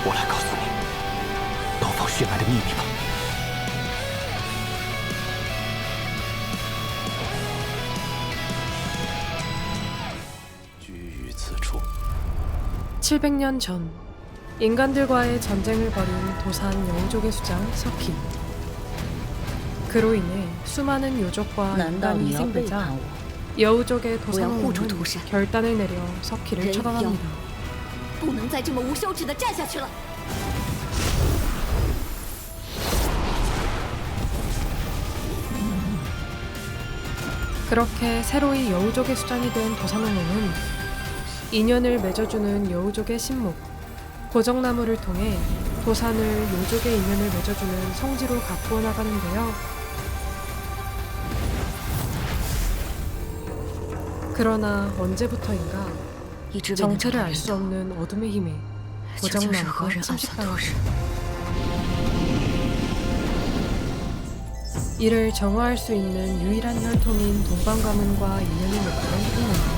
我来告诉你东方血脉的秘密吧。居于此处。 700년 전 인간들과의 전쟁을 벌인 도산 여우족의 수장 석희. 그로 인해 수많은 요족과 难道 인간이 你要背 희생되자 叛我？ 여우족의 我要护住 도산왕은 涂山， 결단을 내려 석희를 人妖 처단합니다. 不能再这么无休止的战下去了。 그렇게 새로이 여우족의 수장이 된 도산왕은 인연을 맺어주는 여우족의 신목 고정나무를 통해 도산을 요족의 인연을 맺어주는 성지로 가꾸어 나가는데요. 그러나 언제부터인가 一直未能找 정체를 到 알 源 수 头， 없는 어둠의 힘에 究竟是何 고정나무가 人暗算 침식당하고 涂山？ 이를 정화할 수 있는 유일한 혈통인 동방가문과 인연을 맺는 홍은.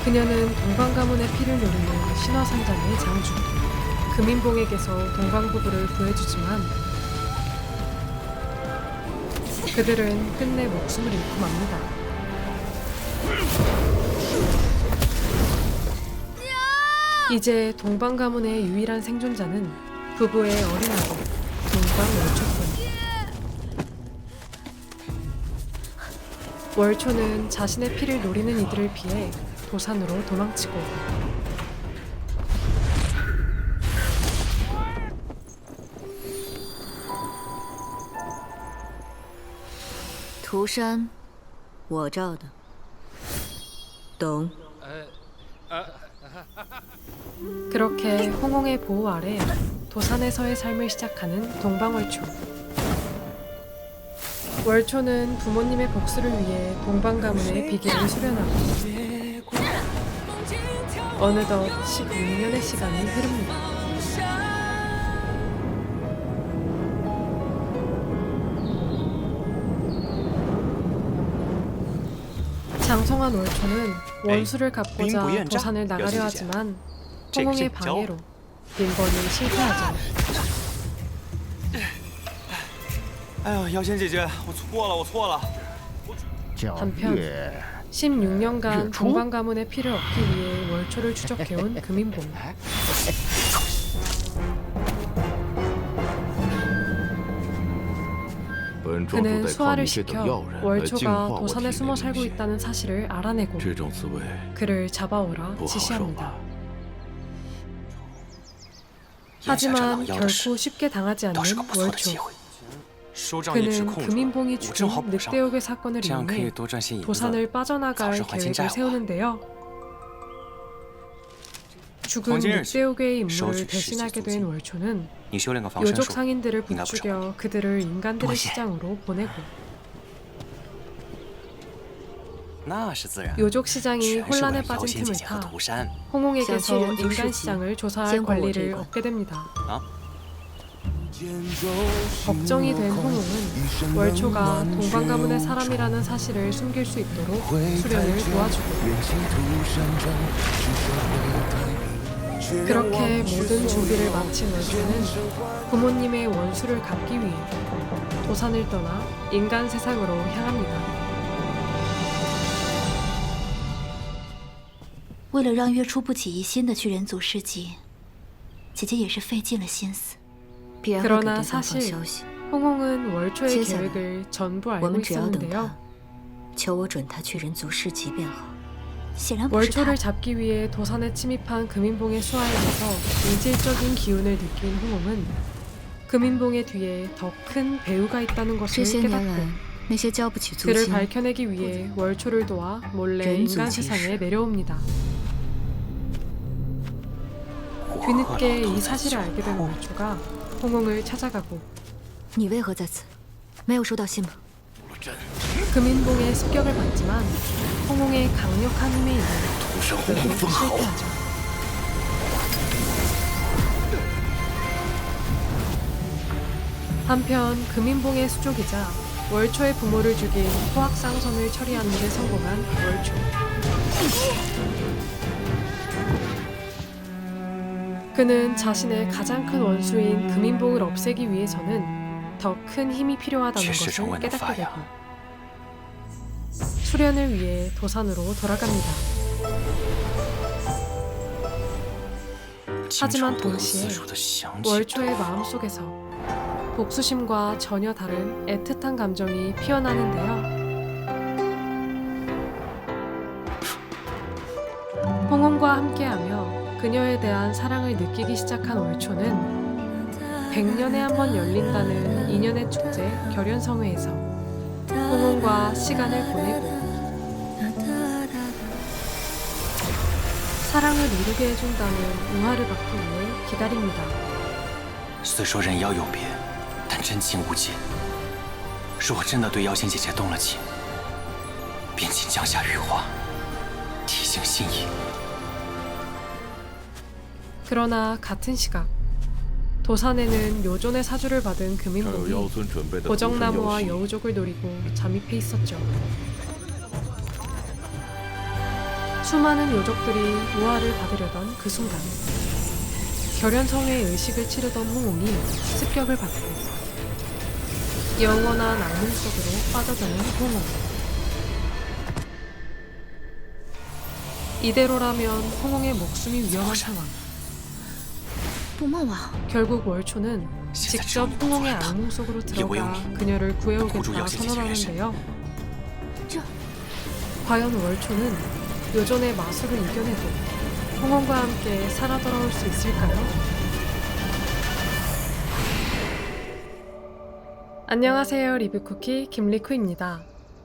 그녀는 동방가문의 피를 노리는 신화산장의 장주 금인봉에게서 동방부부를 구해주지만 그들은 끝내 목숨을 잃고 맙니다. 이제 동방가문의 유일한 생존자는 부부의 어린 아들 동방월초뿐. 월초는 자신의 피를 노리는 이들을 피해 도산으로 도망치고 涂山，我照的，懂？ 그렇게 홍홍의 보호 아래 도산에서의 삶을 시작하는 동방월초. 월초는 부모님의 복수를 위해 동방가문의 비계를 수련하고 어느덧 16년의 시간이 흐릅니다. 장성한 월초는 원수를 갚고자 도산을 나가려 하지만 홍홍의 방해로 빈번히 실패하죠. 哎呦，妖仙姐姐，我错了，我错了。 한편 16년간 동방가문의 피를 얻기 위해 월초를 추적해온 금인봉. 그는 수화를 시켜 월초가 도산에 숨어 살고 있다는 사실을 알아내고 그를 잡아오라 지시합니다. 하지만 결코 쉽게 당하지 않는 월초. 그는 금인봉이 죽인 늑대옥의 사건을 이용해 도산을 빠져나갈 계획을 세우는데요. 죽은 늑대옥의 임무를 대신하게 된 월초는 요족 상인들을 부추겨 그들을 인간들의 시장으로 보내고 요족 시장이 혼란에 빠진 틈을 타 홍홍에게서 인간 시장을 조사할 권리를 얻게 됩니다. 걱정이 된 홍홍은 월초가 동방가문의 사람이라는 사실을 숨길 수 있도록 수련을 도와주고 그렇게 모든 준비를 마친 월초는 부모님의 원수를 갚기 위해 도산을 떠나 인간 세상으로 향합니다. 为了让月初不起疑心的去人族市集，姐姐也是费尽了心思。 必然会给对 그러나 方放 사실 消息。 홍홍은 월초의接下来 계획을 전부 我 알고 们只要等 있었는데요. 他，求我准他去人族市集便好。显然不是他 월초를 。 잡기 위해 도산에 침입한 금인봉의 수하에서 이질적인 기운을 느낀 홍홍은 금인봉의 뒤에 더 큰 배우가 있다는 这 것을 些年来 깨닫고 ，那些交不起租 그를 金， 밝혀내기 위해 월초를 도와 몰래 렌즈 인간 기술. 세상에 내려옵니다. 뒤늦게 이 사실을 알게 된 월초가 홍홍을 찾아가고 你为何在此？没有收到信吗？ 금인봉의 습격을 받지만 홍홍의 강력한 힘에 의해 결국 실패하죠. 한편 금인봉의 수족이자 월초의 부모를 죽인 토악상선을 처리하는 데 성공한 월초. 그는 자신의 가장 큰 원수인 금인봉을 없애기 위해서는 더 큰 힘이 필요하다는 것을 깨닫게 되고 수련을 위해 도산으로 돌아갑니다. 하지만 동시에 월초의 마음속에서 복수심과 전혀 다른 애틋한 감정이 피어나는데요. 홍홍과 함께하며 그녀에 대한 사랑을 느끼기 시작한 월초는 100년에 한 번 열린다는 인연의 축제 결연성회에서 홍홍과 시간을 보내고 사랑을 이루게 해준다는 우화를 받기 위해 기다립니다. 虽说人妖有别，但真情无间。如果真的对妖仙姐姐动了情，便请降下羽化，提醒心意。 그러나 같은 시각 도산에는 요존의 사주를 받은 금인봉이 고정나무와 여우족을 노리고 잠입해 있었죠. 수많은 요족들이 우화를 받으려던 그 순간 결연성의 의식을 치르던 홍홍이 습격을 받고 영원한 악몽 속으로 빠져드는 홍홍. 이대로라면 홍홍의 목숨이 위험한 상황. 不梦王， 결국 월초는 직접 홍홍의 악몽 속으로 들어가 그녀를 구해오겠다 선언하는데요. 과연 월초는 요전의 마술을 이겨내도 홍홍과 함께 살아 돌아올 수 있을까요? 안녕하세요, 리뷰쿠키 김리쿠입니다.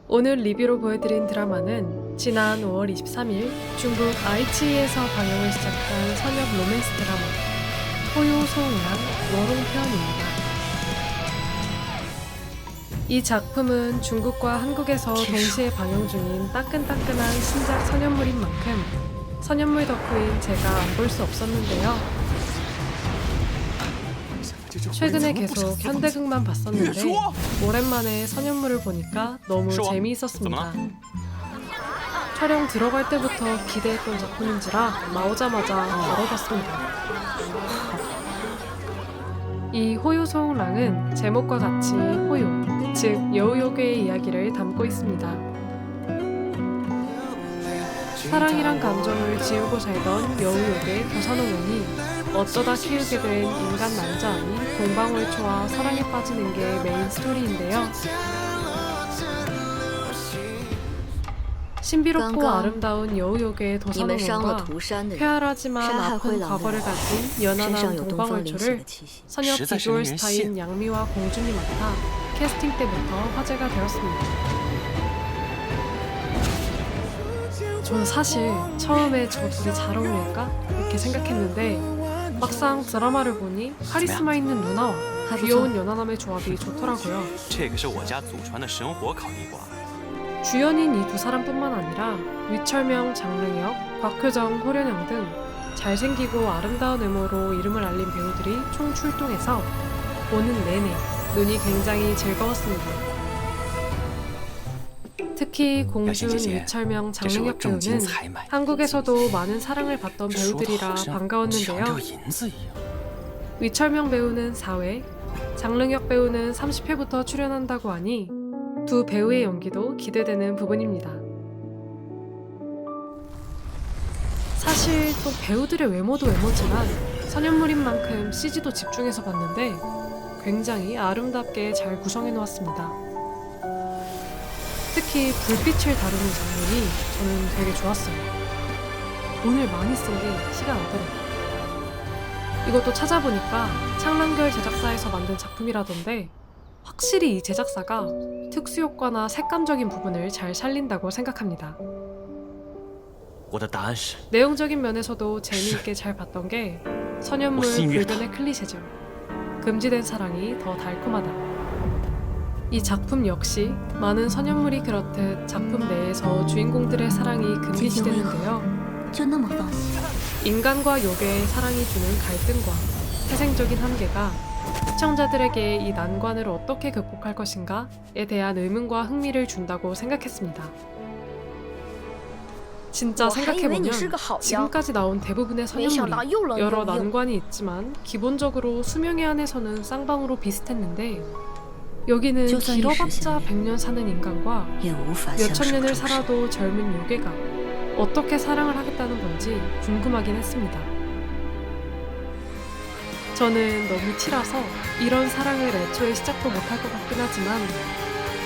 오늘 리뷰로 보여드린 드라마는 지난 5월 23일 중국 아이치에서 방영을 시작한 선협 로맨스 드라마 호요소우랑 워롱편입니다. 이 작품은 중국과 한국에서 동시에 방영 중인 따끈따끈한 신작 선연물인 만큼 선연물 덕후인 제가 안 볼 수 없었는데요. 최근에 계속 현대극만 봤었는데 오랜만에 선연물을 보니까 너무 재미있었습니다. 촬영 들어갈 때부터 기대했던 작품인지라 나오자마자 바로 봤습니다. 이 호요소홍랑은 제목과 같이 호요, 즉 여우요괴의 이야기를 담고 있습니다. 사랑이란 감정을 지우고 살던 여우요괴 도산홍홍이 어쩌다 키우게 된 인간 남자아이 공방월초와 사랑에 빠지는 게 메인 스토리인데요. 신비롭고 아름다운 여우요괴의 도산홍홍과 쾌활하지만 아픈 과거를 가진 연하남 동방월초를 선협 비주얼 스타인 양미와 공준이 맡아 캐스팅 때부터 화제가 되었습니다. 저는 사실 처음에 저 둘이 잘 어울릴까? 이렇게 생각했는데 막상 드라마를 보니 카리스마 있는 누나와 귀여운 연하남의 조합이 좋더라고요. 这个是我家祖传的神火烤地瓜。 주연인 이 두 사람뿐만 아니라 위철명, 장릉혁, 곽효정, 호련영 등 잘생기고 아름다운 외모로 이름을 알린 배우들이 총 출동해서 보는 내내 눈이 굉장히 즐거웠습니다. 특히 공준, 위철명, 장릉혁 배우는 한국에서도 많은 사랑을 받던 배우들이라 반가웠는데요. 위철명 배우는 4회, 장릉혁 배우는 30회부터 출연한다고 하니 두 배우의 연기도 기대되는 부분입니다. 사실 또 배우들의 외모도 외모지만 선연물인 만큼 CG도 집중해서 봤는데 굉장히 아름답게 잘 구성해 놓았습니다. 특히 불빛을 다루는 장면이 저는 되게 좋았어요. 돈을 많이 쓴 게 티가 나더라고요. 이것도 찾아보니까 창란결 제작사에서 만든 작품이라던데 확실히 이 제작사가 특수효과나 색감적인 부분을 잘 살린다고 생각합니다. 我的答案是 내용적인 면에서도 재미있게 잘 봤던 게 선연물 불변의 클리셰죠. 금지된 사랑이 더 달콤하다. 이 작품 역시 많은 선연물이 그렇듯 작품 내에서 주인공들의 사랑이 금기시되는데요. 인간과 요괴의 사랑이 주는 갈등과 태생적인 한계가 시청자들에게 이 난관을 어떻게 극복할 것인가에 대한 의문과 흥미를 준다고 생각했습니다. 진짜 생각해보면 지금까지 나온 대부분의 선현물이 여러 난관이 있지만 기본적으로 수명에 한해서는 쌍방으로 비슷했는데 여기는 길어봤자 100년 사는 인간과 也无法 몇천 년을 살아도 젊은 요괴가 어떻게 사랑을 하겠다는 건지 궁금하긴 했습니다. 저는 너무 티라서 이런 사랑을 애초에 시작도 못할 것 같긴 하지만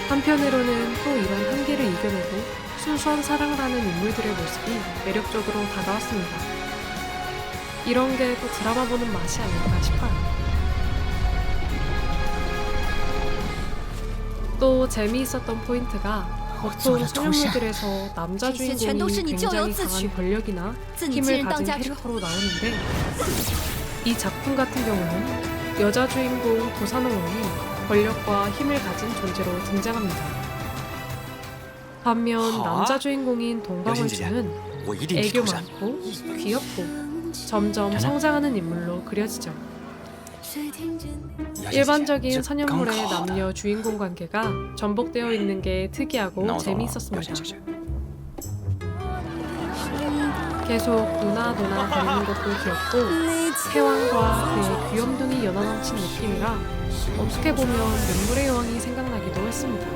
한편으로는 또 이런 한계를 이겨내고 순수한 사랑을 하는 인물들의 모습이 매력적으로 다가왔습니다. 이런 게 또 드라마 보는 맛이 아닐까 싶어요. 또 재미있었던 포인트가 보통 소년물들에서 남자 주인공이 굉장히 강한 권력이나 힘을 가진 캐릭터로 나오는데 이 작품 같은 경우는 여자 주인공 도사노원이 권력과 힘을 가진 존재로 등장합니다. 반면 남자 주인공인 동방월주는 애교 많고 귀엽고 점점 성장하는 인물로 그려지죠. 일반적인 선현물의 남녀 주인공 관계가 전복되어 있는 게 특이하고 재미있었습니다. 계속 누나 거리는 것도 귀엽고 태왕과 그의 귀염둥이 연하 넘친 느낌이라 어떻게 보면 눈물의 여왕이 생각나기도 했습니다.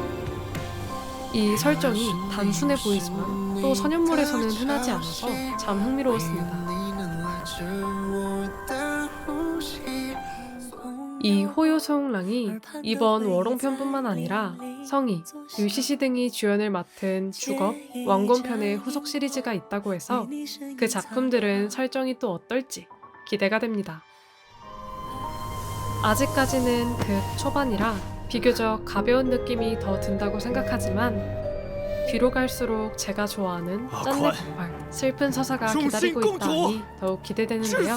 이 설정이 단순해 보이지만 또 선현물에서는 흔하지 않아서 참 흥미로웠습니다. 이 호요소홍랑이 이번 워롱편뿐만 아니라 성희, 유시시 등이 주연을 맡은 주겁, 왕건편의 후속 시리즈가 있다고 해서 그 작품들은 설정이 또 어떨지 기대가 됩니다. 아직까지는 극 초반이라 비교적 가벼운 느낌이 더 든다고 생각하지만 뒤로 갈수록 제가 좋아하는 짠내 폭발, 슬픈 서사가 기다리고 있다니 더욱 기대되는데요.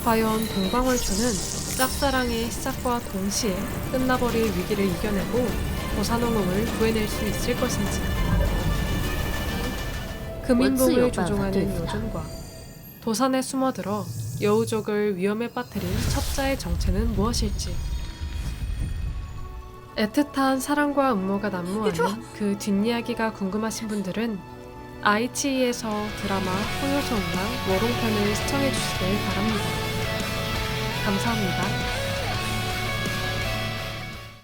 과연 동방월주는 짝사랑의 시작과 동시에 끝나버릴 위기를 이겨내고 도산홍홍을 구해낼 수 있을 것인지. 금인봉을 조종하는 요준과 도산에 숨어들어 여우족을 위험에 빠뜨린 첩자의 정체는 무엇일지. 애틋한 사랑과 음모가 난무하는 그 뒷이야기가 궁금하신 분들은 아이치이에서 드라마 호요소홍랑 워롱편을 시청해주시길 바랍니다. 감사합니다.